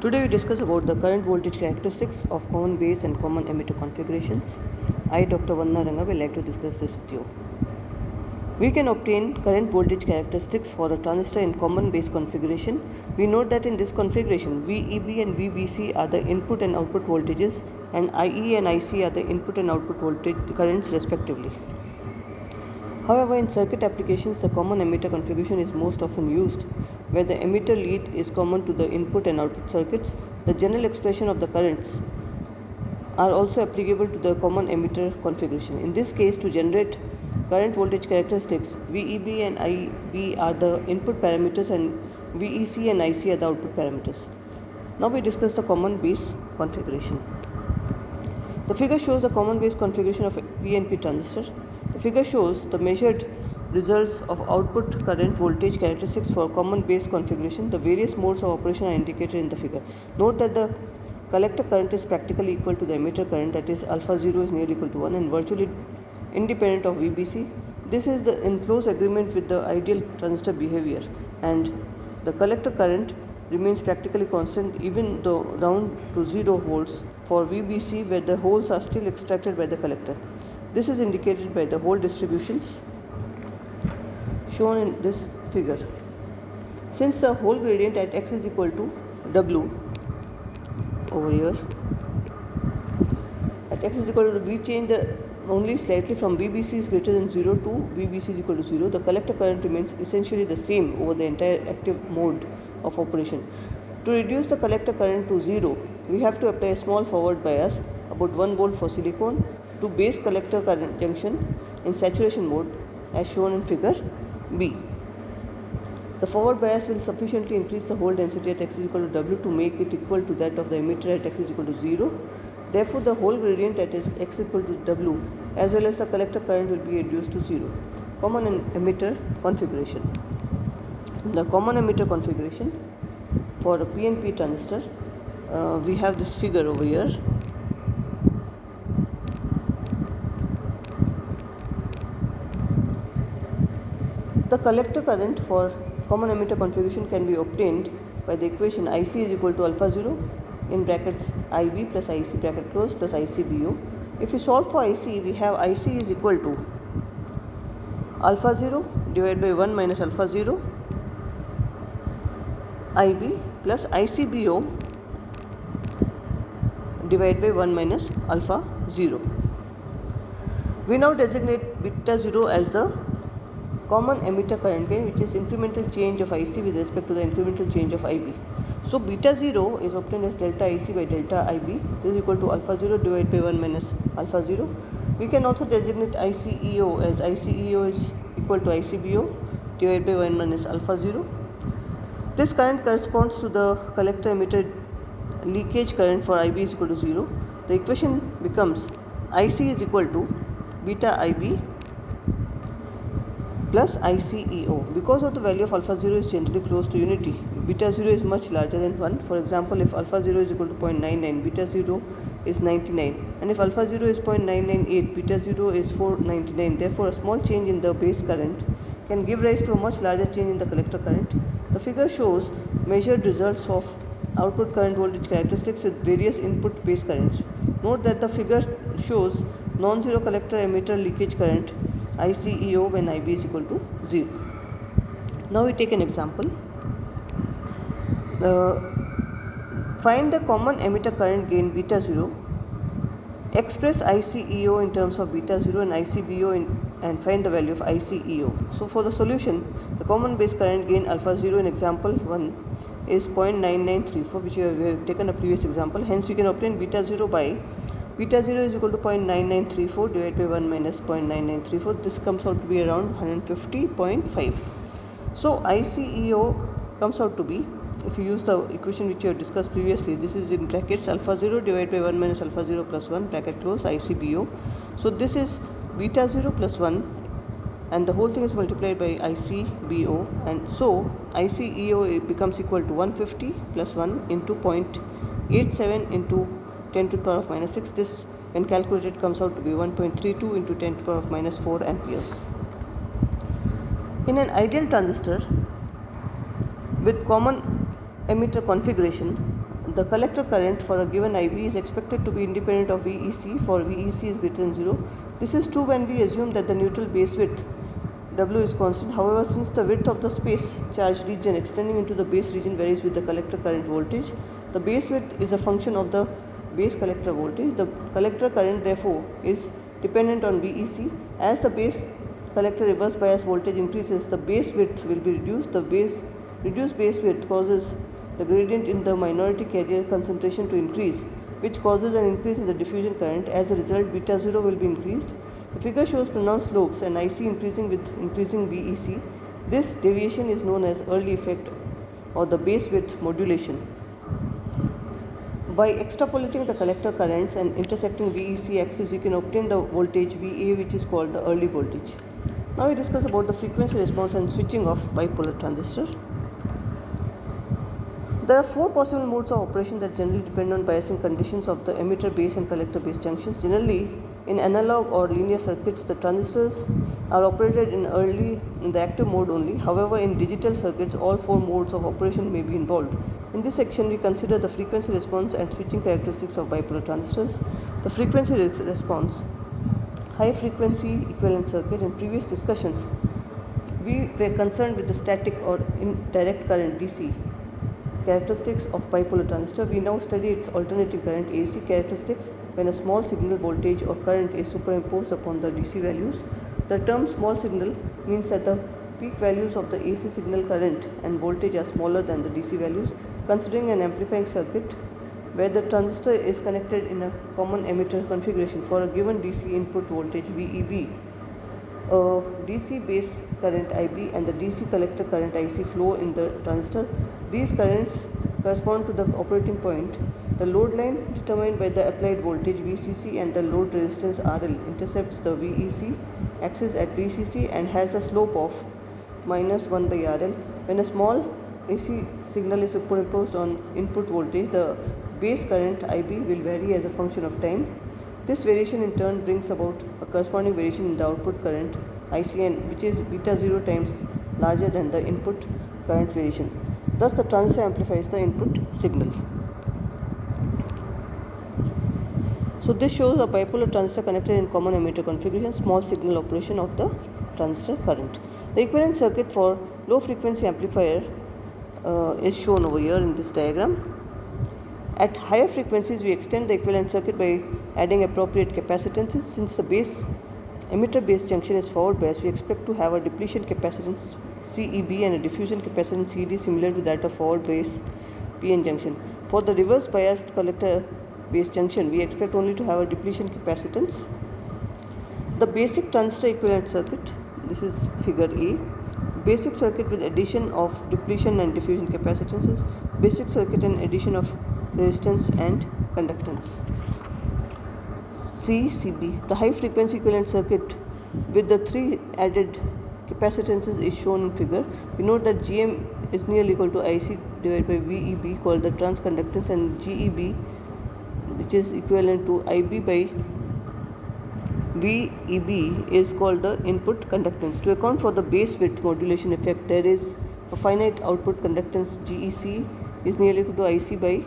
Today we discuss about the current voltage characteristics of common base and common emitter configurations. I, Dr. Vanna Ranga, will like to discuss this with you. We can obtain current voltage characteristics for a transistor in common base configuration. We note that in this configuration, VEB and VBC are the input and output voltages, and IE and IC are the input and output voltage currents respectively. However, in circuit applications, the common emitter configuration is most often used. Where the emitter lead is common to the input and output circuits, the general expression of the currents are also applicable to the common emitter configuration. In this case, to generate current voltage characteristics, VEB and IB are the input parameters and VEC and IC are the output parameters. Now we discuss the common base configuration. The figure shows the common base configuration of a PNP transistor. The figure shows the measured results of output current voltage characteristics for common base configuration. The various modes of operation are indicated in the figure. Note that the collector current is practically equal to the emitter current, that is alpha 0 is nearly equal to 1 and virtually independent of VBC. This is in close agreement with the ideal transistor behavior, and the collector current remains practically constant even though down to 0 volts for VBC, where the holes are still extracted by the collector. This is indicated by the hole distributions shown in this figure. Since the hole gradient at x is equal to W over here, at x is equal to, we change the only slightly from VBC is greater than 0 to VBC is equal to 0. The collector current remains essentially the same over the entire active mode of operation. To reduce the collector current to 0, we have to apply a small forward bias, about 1 volt for silicon, to base collector current junction in saturation mode as shown in figure B. The forward bias will sufficiently increase the hole density at x is equal to W to make it equal to that of the emitter at x is equal to 0. Therefore, the hole gradient at x is equal to W as well as the collector current will be reduced to 0. Common emitter configuration. The common emitter configuration for a PNP transistor, we have this figure over here. The collector current for common emitter configuration can be obtained by the equation IC is equal to alpha 0 in brackets IB plus IC bracket close plus ICBO. If we solve for IC, we have IC is equal to alpha 0 divided by 1 minus alpha 0 IB plus ICBO divided by 1 minus alpha 0. We now designate beta 0 as the common emitter current gain, which is incremental change of IC with respect to the incremental change of IB. So beta 0 is obtained as delta IC by delta IB. This is equal to alpha 0 divided by 1 minus alpha 0. We can also designate ICEO as ICEO is equal to ICBO divided by 1 minus alpha 0. This current corresponds to the collector emitter leakage current for IB is equal to 0. The equation becomes IC is equal to beta IB plus ICEO. Because of the value of alpha 0 is generally close to unity, beta 0 is much larger than 1. For example, if alpha 0 is equal to 0.99, beta 0 is 99, and if alpha 0 is 0.998, beta 0 is 499. Therefore, a small change in the base current can give rise to a much larger change in the collector current. The figure shows measured results of output current voltage characteristics with various input base currents. Note that the figure shows non-zero collector emitter leakage current ICEO when IB is equal to 0. Now we take an example. Find the common emitter current gain beta 0. Express ICEO in terms of beta 0 and ICBO and find the value of ICEO. So for the solution, the common base current gain alpha 0 in example 1 is 0.9934, which we have taken a previous example. Hence we can obtain beta 0 by beta 0 is equal to 0.9934 divided by 1 minus 0.9934. This comes out to be around 150.5. So ICEO comes out to be, if you use the equation which we have discussed previously, this is in brackets alpha 0 divided by 1 minus alpha 0 plus 1 bracket close ICBO. So this is beta 0 plus 1 and the whole thing is multiplied by ICBO, and so ICEO becomes equal to 150 plus 1 into 0.87 into 10 to the power of minus 6. This when calculated comes out to be 1.32 into 10 to the power of minus 4 amperes. In an ideal transistor with common emitter configuration, the collector current for a given IB is expected to be independent of VEC for VEC is greater than 0. This is true when we assume that the neutral base width W is constant. However, since the width of the space charge region extending into the base region varies with the collector current voltage, the base width is a function of the base collector voltage. The collector current therefore is dependent on VEC. As the base collector reverse bias voltage increases, the base width will be reduced. The reduced base width causes the gradient in the minority carrier concentration to increase, which causes an increase in the diffusion current. As a result, beta 0 will be increased. The figure shows pronounced slopes and IC increasing with increasing VEC. This deviation is known as early effect or the base width modulation. By extrapolating the collector currents and intersecting VEC axis, you can obtain the voltage VA, which is called the early voltage. Now we discuss about the frequency response and switching of bipolar transistor. There are 4 possible modes of operation that generally depend on biasing conditions of the emitter base and collector base junctions. Generally, in analog or linear circuits, the transistors are operated in the active mode only. However, in digital circuits, all 4 modes of operation may be involved. In this section, we consider the frequency response and switching characteristics of bipolar transistors. The frequency response, high frequency equivalent circuit. In previous discussions, we were concerned with the static or indirect current DC characteristics of bipolar transistor. We now study its alternating current AC characteristics when a small signal voltage or current is superimposed upon the DC values. The term small signal means that the peak values of the AC signal current and voltage are smaller than the DC values. Considering an amplifying circuit where the transistor is connected in a common emitter configuration for a given DC input voltage VEB, a DC base current IB and the DC collector current IC flow in the transistor. These currents correspond to the operating point. The load line determined by the applied voltage VCC and the load resistance RL intercepts the VEC axis at VCC and has a slope of -1 by RL. When a small AC signal is superimposed on input voltage, the base current IB will vary as a function of time. This variation in turn brings about a corresponding variation in the output current ICN, which is beta 0 times larger than the input current variation. Thus, the transistor amplifies the input signal. So, this shows a bipolar transistor connected in common emitter configuration, small signal operation of the transistor current. The equivalent circuit for low frequency amplifier is shown over here in this diagram. At higher frequencies, we extend the equivalent circuit by adding appropriate capacitances. Since the emitter base junction is forward biased, we expect to have a depletion capacitance CEB and a diffusion capacitance CD similar to that of forward bias PN junction. For the reverse biased collector base junction, we expect only to have a depletion capacitance. The basic transistor equivalent circuit, this is figure A. Basic circuit with addition of depletion and diffusion capacitances. Basic circuit and addition of resistance and conductance. CCB, the high frequency equivalent circuit with the 3 added capacitances is shown in figure. We note that GM is nearly equal to IC divided by VEB called the transconductance, and GEB, which is equivalent to IB by VEB, is called the input conductance. To account for the base width modulation effect, there is a finite output conductance GEC is nearly equal to IC by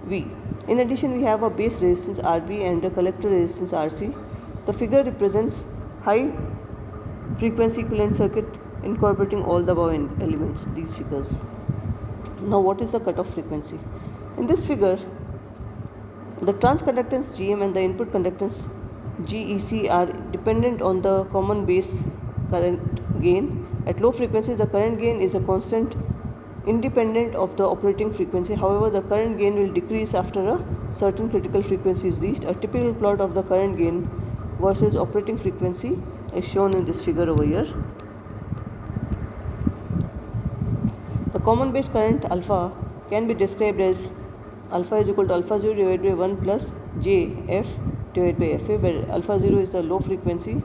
V. In addition, we have a base resistance RB and a collector resistance RC. The figure represents high frequency equivalent circuit incorporating all the above elements, these figures. Now, what is the cutoff frequency? In this figure, the transconductance GM and the input conductance GEC are dependent on the common base current gain. At low frequencies, the current gain is a constant independent of the operating frequency. However, the current gain will decrease after a certain critical frequency is reached. A typical plot of the current gain versus operating frequency is shown in this figure over here. The common base current alpha can be described as alpha is equal to alpha 0 divided by 1 plus JF divided by FA, where alpha 0 is the low frequency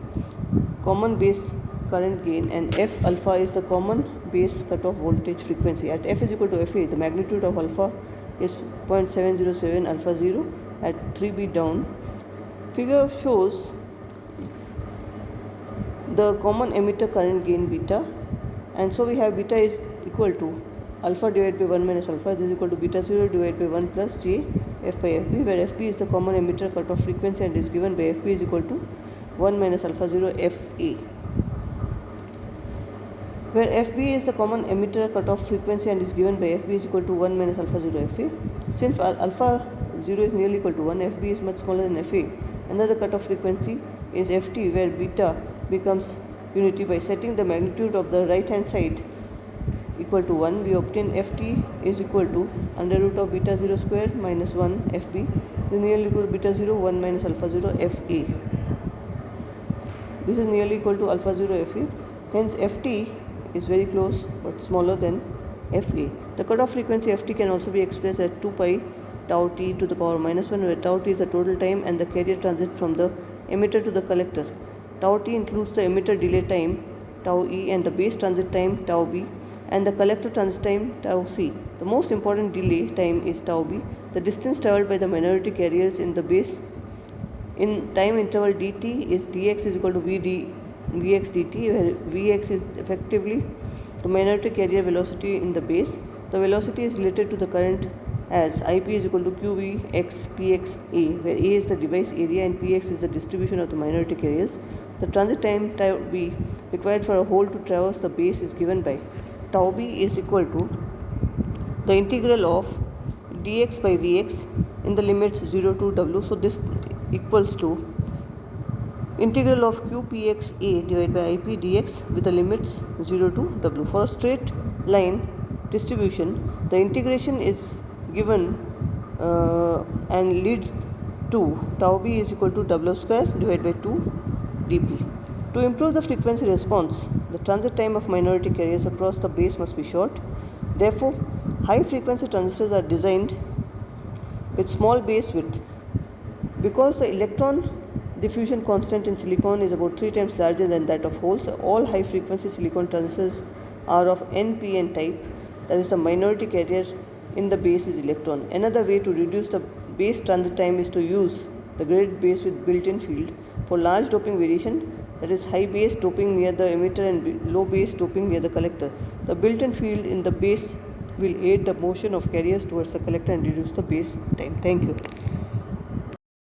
common base current gain and F alpha is the common base cutoff voltage frequency. At F is equal to FA, the magnitude of alpha is 0.707 alpha 0 at 3B down. Figure shows the common emitter current gain beta, and so we have beta is equal to alpha divided by 1 minus alpha. This is equal to beta 0 divided by 1 plus j f by fb, where fb is the common emitter cutoff frequency and is given by fb is equal to 1 minus alpha 0 fa, where fb is the common emitter cutoff frequency and is given by fb is equal to 1 minus alpha 0 fa. Since alpha 0 is nearly equal to 1, fb is much smaller than fa. Another cutoff frequency is ft, where beta becomes unity. By setting the magnitude of the right hand side equal to 1, we obtain ft is equal to under root of beta 0 square minus 1 fb is nearly equal to beta 0 1 minus alpha 0 fa. This is nearly equal to alpha 0 fa. Hence ft is very close but smaller than fa. The cutoff frequency ft can also be expressed as 2 pi tau t to the power minus 1, where tau t is the total time and the carrier transit from the emitter to the collector. Tau t includes the emitter delay time tau e and the base transit time tau b and the collector transit time tau c. The most important delay time is tau b, the distance travelled by the minority carriers in the base in time interval dt is dx is equal to vx dt, where vx is effectively the minority carrier velocity in the base. The velocity is related to the current as ip is equal to qvx px a, where a is the device area and px is the distribution of the minority carriers. The transit time tau b required for a hole to traverse the base is given by tau b is equal to the integral of dx by vx in the limits 0 to w. So this equals to integral of qpx a divided by ip dx with the limits 0 to w. For a straight line distribution, the integration is given and leads to tau b is equal to w square divided by 2 dp. To improve the frequency response, the transit time of minority carriers across the base must be short. Therefore, high frequency transistors are designed with small base width. Because the electron diffusion constant in silicon is about 3 times larger than that of holes, all high frequency silicon transistors are of NPN type, that is, the minority carrier in the base is electron. Another way to reduce the base transit time is to use the graded base with built-in field. For large doping variation, that is high base doping near the emitter and low base doping near the collector, the built-in field in the base will aid the motion of carriers towards the collector and reduce the base time. Thank you.